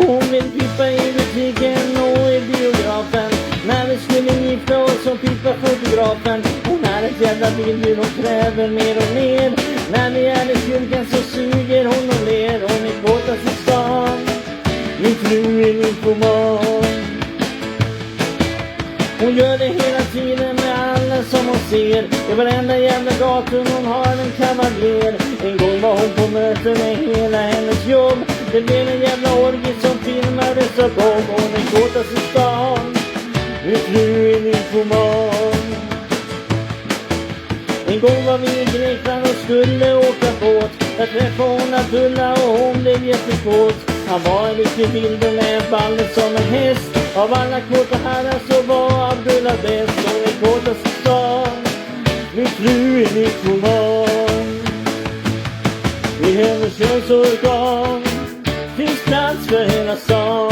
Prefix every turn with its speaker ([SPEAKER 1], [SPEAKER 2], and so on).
[SPEAKER 1] Hon vill pippa i butiken och i biografen. När vi skulle gifta oss som pippar fotografen. Hon är ett jävla bilder och kräver mer och mer. När vi är i kyrkan så suger hon och ler. Hon är kåtast i stan. Min fru är nypoman. Hon gör det hela tiden med alla som hon ser. I varenda jävla gator hon har en kavaljer. En gång var hon på möte med hela hennes jobb. Det blev en jävla orgie som filmades av Bob. Hon är kåtast i stan. Min fru är nypoman. En gång var vi i Grekland och skulle åka båt. Jag träffade hon Abdullah och hon blev jättekåt. Han var en riktig bilder med ballet som en häst. Av alla kåta herrar så var Abdullah bäst. Hon är kåtast i stan. Min fru är nypoman. I hennes könsorgan finns plats för hela stan.